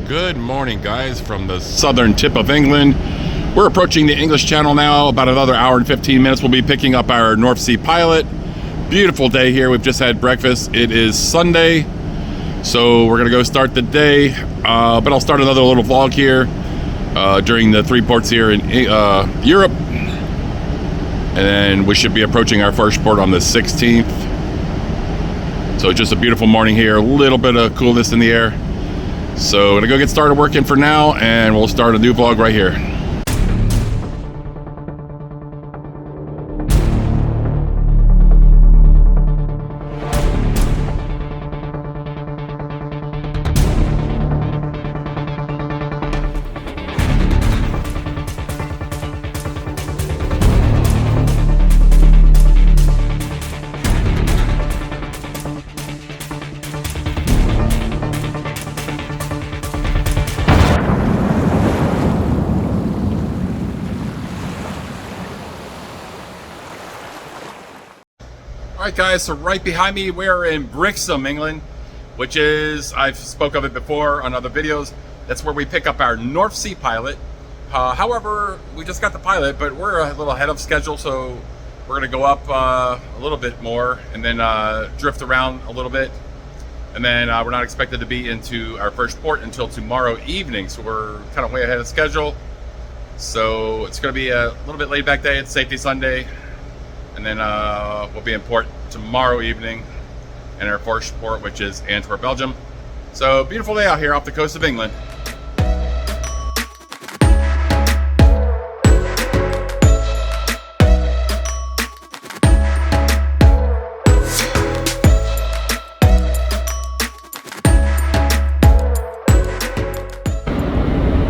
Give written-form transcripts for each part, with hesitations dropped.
Good morning, guys, from the southern tip of England. We're approaching the English Channel now. About another hour and 15 minutes, we'll be picking up our North Sea pilot. Beautiful day here. We've just had breakfast. It is Sunday, so we're gonna go start the day. But I'll start another little vlog here during the 3 ports here in Europe. And then we should be approaching our first port on the 16th. So just a beautiful morning here, a little bit of coolness in the air. So I'm gonna go get started working for now, and we'll start a new vlog right here. Alright guys, so right behind me we're in Brixham, England, which is, I've spoke of it before on other videos, that's where we pick up our North Sea pilot. However, we just got the pilot, but we're a little ahead of schedule, so we're going to go up a little bit more and then drift around a little bit. And then we're not expected to be into our first port until tomorrow evening, so we're kind of way ahead of schedule. So it's going to be a little bit laid back day. It's Safety Sunday. And then we'll be in port tomorrow evening in our first port, which is Antwerp, Belgium. So beautiful day out here off the coast of England.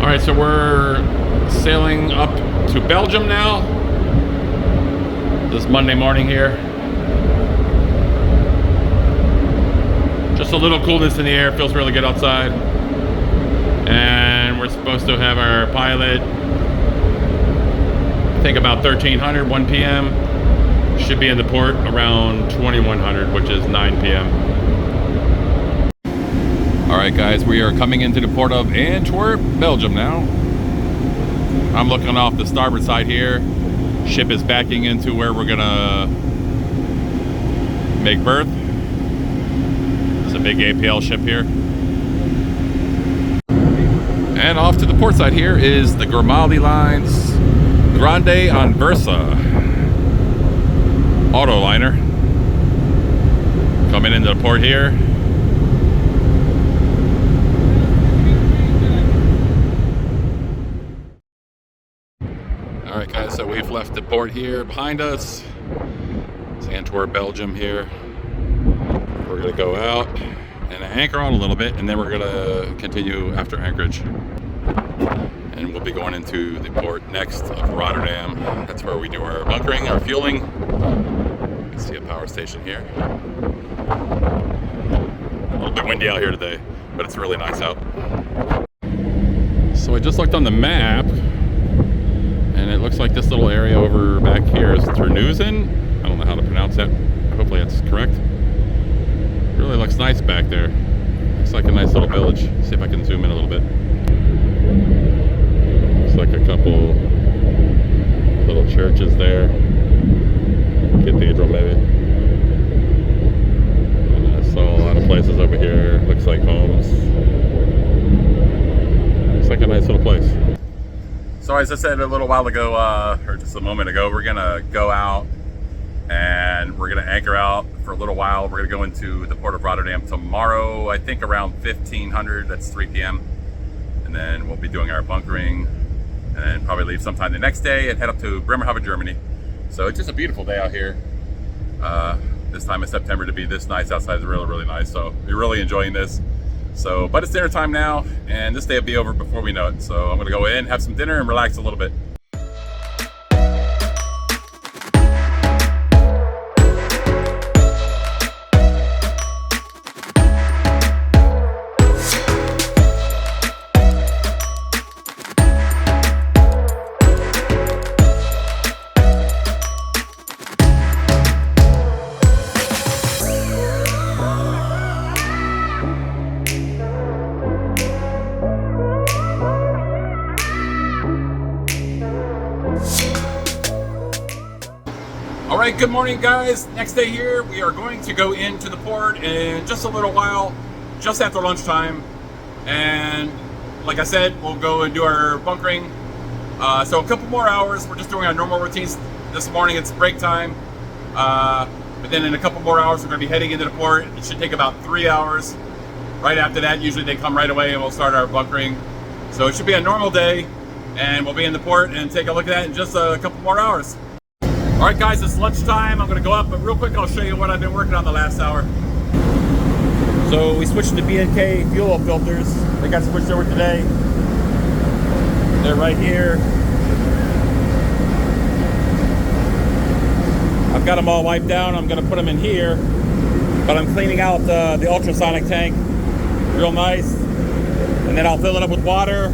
All right, so we're sailing up to Belgium now. This Monday morning here. Just a little coolness in the air, feels really good outside. And we're supposed to have our pilot, I think about 1300, 1 p.m. Should be in the port around 2100, which is 9 p.m. All right guys, we are coming into the port of Antwerp, Belgium now. I'm looking off the starboard side here. Ship is backing into where we're gonna make berth. It's a big APL ship here. And off to the port side here is the Grimaldi Line's Grande Anversa auto liner. Coming into the port here. Alright guys, so we've left the port here behind us. It's Antwerp, Belgium here. We're going to go out and anchor on a little bit, and then we're going to continue after anchorage. And we'll be going into the port next of Rotterdam. That's where we do our bunkering, our fueling. You can see a power station here. A little bit windy out here today, but it's really nice out. So I just looked on the map, and it looks like this little area over back here is Terneuzen. I don't know how to pronounce that. Hopefully that's correct. It really looks nice back there. Looks like a nice little village. See if I can zoom in a little bit. Looks like a couple little churches there. Cathedral maybe. And I saw a lot of places over here. Looks like homes. Looks like a nice little place. So as I said a little while ago, or just a moment ago, we're gonna go out and we're gonna anchor out for a little while. We're gonna go into the port of Rotterdam tomorrow, I think around 1500, that's 3 p.m. And then we'll be doing our bunkering and then probably leave sometime the next day and head up to Bremerhaven, Germany. So it's just a beautiful day out here. This time of September to be this nice outside is really, really nice. So we're really enjoying this. So, but it's dinner time now, and this day will be over before we know it. So I'm gonna go in, have some dinner, and relax a little bit. right, good morning guys. Next day here, we are going to go into the port in just a little while, just after lunchtime. And like I said, we'll go and do our bunkering. So a couple more hours. We're just doing our normal routines. This morning it's break time. But then in a couple more hours, we're gonna be heading into the port. It should take about 3 hours. Right after that, usually they come right away and we'll start our bunkering. So it should be a normal day, and we'll be in the port and take a look at that in just a couple more hours. All right guys, it's lunchtime. I'm gonna go up, but real quick I'll show you what I've been working on the last hour. So we switched to B&K fuel filters. They got switched over today. They're right here. I've got them all wiped down. I'm gonna put them in here, but I'm cleaning out the ultrasonic tank real nice. And then I'll fill it up with water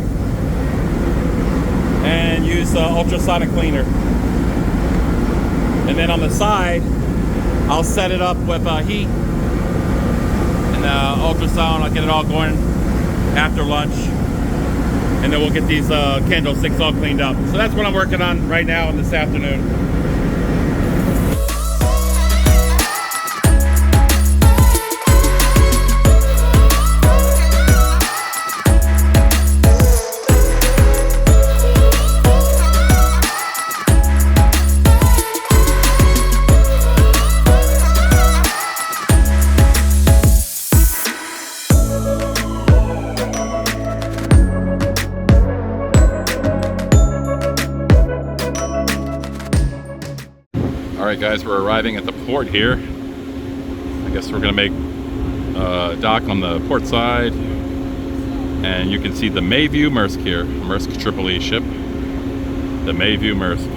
and use ultrasonic cleaner. And then on the side, I'll set it up with heat and ultrasound. I'll get it all going after lunch. And then we'll get these candlesticks all cleaned up. So that's what I'm working on right now and this afternoon. Alright guys, we're arriving at the port here. I guess we're gonna make a dock on the port side. And you can see the Mayview Maersk here, Maersk Triple E ship. The Mayview Maersk.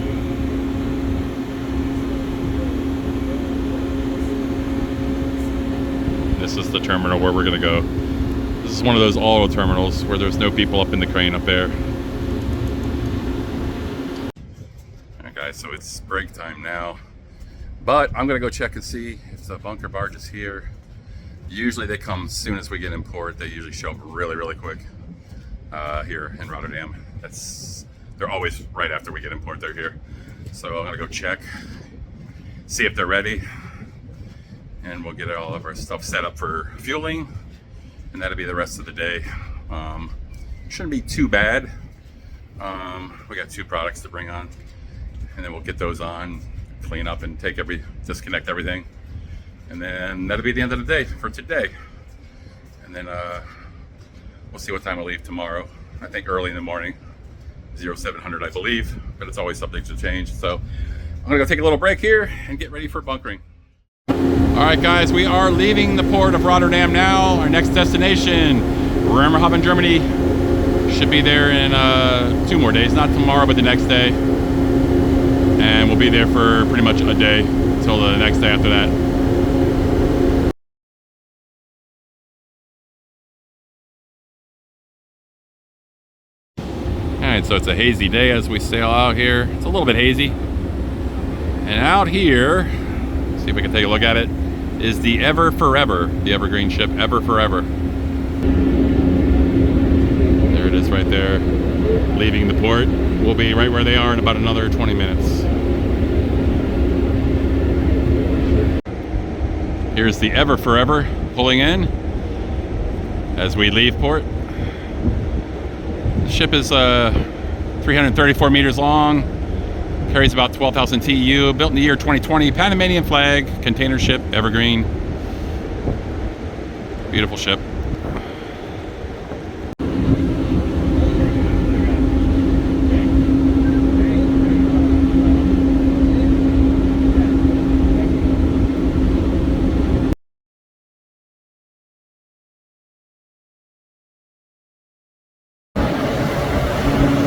This is the terminal where we're gonna go. This is one of those auto terminals where there's no people up in the crane up there. Alright guys, so it's break time now. But I'm gonna go check and see if the bunker barge is here. Usually they come as soon as we get in port. They usually show up really, really quick here in Rotterdam. They're always right after we get in port, they're here. So I'm gonna go check, see if they're ready, and we'll get all of our stuff set up for fueling, and that'll be the rest of the day. Shouldn't be too bad. We got 2 products to bring on, and then we'll get those on, clean up and disconnect everything, and then that'll be the end of the day for today. And then we'll see what time we'll leave tomorrow. I think early in the morning, 0700 I believe, but it's always subject to change. So I'm gonna go take a little break here and get ready for bunkering. All right guys, we are leaving the port of Rotterdam now. Our next destination, Bremerhaven, Germany. Should be there in 2 more days, not tomorrow but the next day. And we'll be there for pretty much a day until the next day after that. Alright, so it's a hazy day as we sail out here. It's a little bit hazy. And out here, see if we can take a look at it, is the Ever Forever, the evergreen ship Ever Forever. There it is right there, leaving the port. We'll be right where they are in about another 20 minutes. Here's the Ever Forever pulling in as we leave port. The ship is 334 meters long, carries about 12,000 TEU, built in the year 2020, Panamanian flag, container ship, evergreen. Beautiful ship.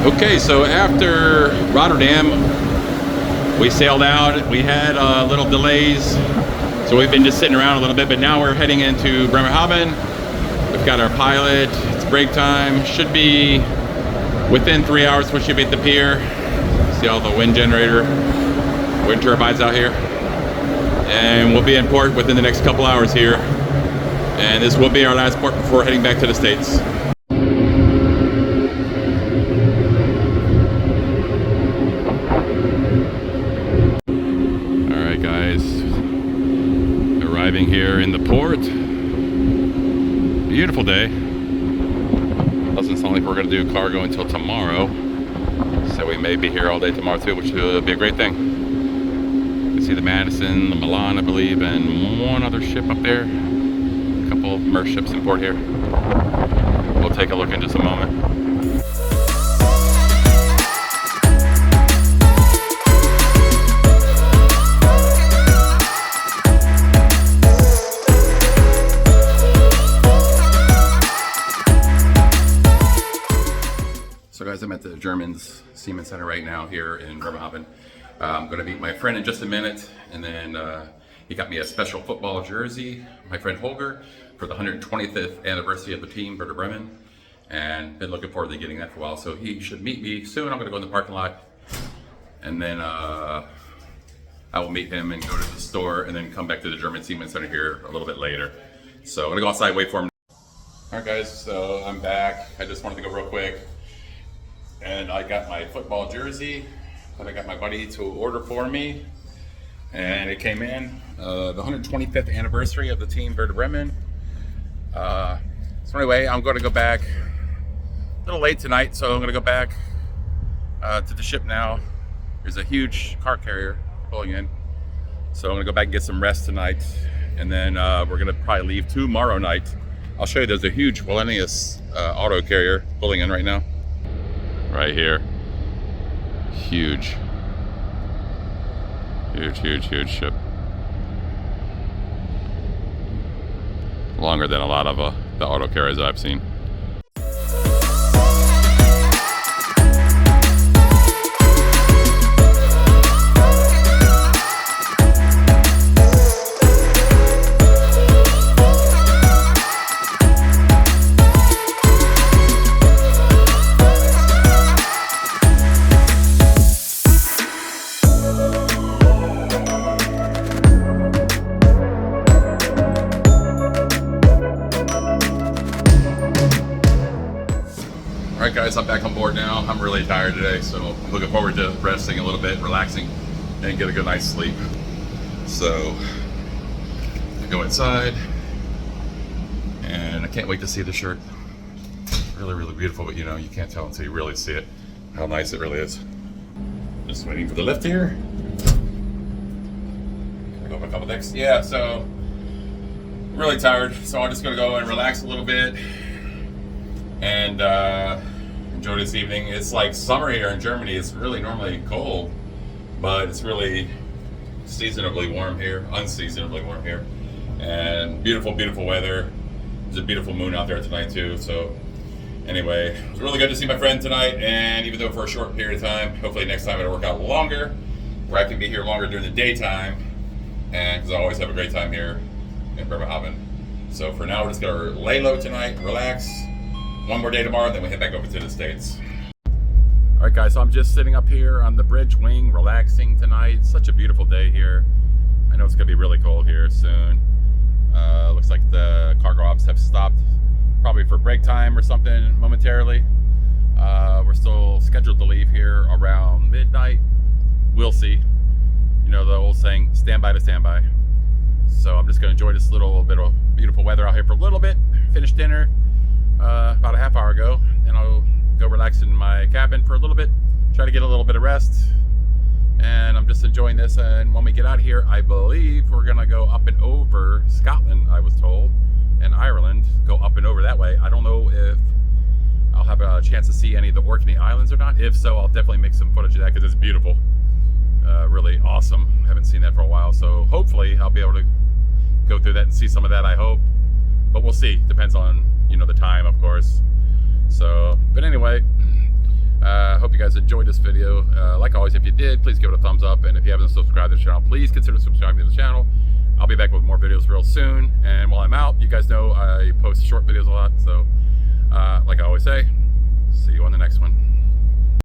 Okay, so after Rotterdam, we sailed out. We had little delays, so we've been just sitting around a little bit, but now we're heading into Bremerhaven. We've got our pilot. It's break time. Should be within 3 hours, we should be at the pier. See all the wind turbines out here. And we'll be in port within the next couple hours here. And this will be our last port before heading back to the States. Doesn't sound like we're going to do cargo until tomorrow. So we may be here all day tomorrow too, which would be a great thing. You can see the Madison, the Milan, I believe, and one other ship up there. A couple of merc ships in port here. We'll take a look in just a moment. So guys, I'm at the Germans Seaman Center right now here in Bremerhaven. I'm going to meet my friend in just a minute, and then he got me a special football jersey, my friend Holger, for the 125th anniversary of the team, Werder Bremen, and been looking forward to getting that for a while. So he should meet me soon. I'm going to go in the parking lot, and then I will meet him and go to the store, and then come back to the German Seaman Center here a little bit later. So I'm going to go outside, wait for him. All right, guys, so I'm back. I just wanted to go real quick. And I got my football jersey that I got my buddy to order for me, and it came in the 125th anniversary of the team Werder Bremen. So anyway, I'm going to go back a little late tonight, so I'm going to go back to the ship now. There's a huge car carrier pulling in, so I'm going to go back and get some rest tonight, and then we're going to probably leave tomorrow night. I'll show you. There's a huge Wallenius auto carrier pulling in right now. Right here. Huge ship. Longer than a lot of the auto carriers I've seen. Alright guys, I'm back on board now. I'm really tired today, so I'm looking forward to resting a little bit, relaxing, and get a good night's sleep. So, I go inside, and I can't wait to see the shirt. Really beautiful, but you know, you can't tell until you really see it, how nice it really is. Just waiting for the lift here. Go up a couple decks. Yeah, so, I'm really tired, so I'm just gonna go and relax a little bit, and enjoy this evening. It's like summer here in Germany. It's really normally cold, but it's really seasonably warm here, unseasonably warm here, and beautiful weather. There's a beautiful moon out there tonight too. So anyway, it was really good to see my friend tonight, and even though for a short period of time, hopefully next time it'll work out longer, where I can be here longer during the daytime, and because I always have a great time here in Bremerhaven. So for now, we're just gonna lay low tonight, relax. One more day tomorrow, then we head back over to the States. All right, guys, so I'm just sitting up here on the bridge wing, relaxing tonight. It's such a beautiful day here. I know it's gonna be really cold here soon. Looks like the cargo ops have stopped, probably for break time or something momentarily. We're still scheduled to leave here around midnight. We'll see. You know the old saying, stand by to stand by. So I'm just gonna enjoy this little bit of beautiful weather out here for a little bit, finish dinner, about a half hour ago, and I'll go relax in my cabin for a little bit, try to get a little bit of rest, and I'm just enjoying this. And when we get out of here, I believe we're gonna go up and over Scotland, I was told, and Ireland, go up and over that way. I don't know if I'll have a chance to see any of the Orkney Islands or not. If so, I'll definitely make some footage of that because it's beautiful, really awesome. I haven't seen that for a while, so hopefully I'll be able to go through that and see some of that, I hope, but we'll see. Depends on, you know, the time, of course. So, but anyway, hope you guys enjoyed this video. Like always, if you did, please give it a thumbs up, and if you haven't subscribed to the channel, please consider subscribing to the channel. I'll be back with more videos real soon, and while I'm out, you guys know I post short videos a lot, so like I always say, see you on the next one.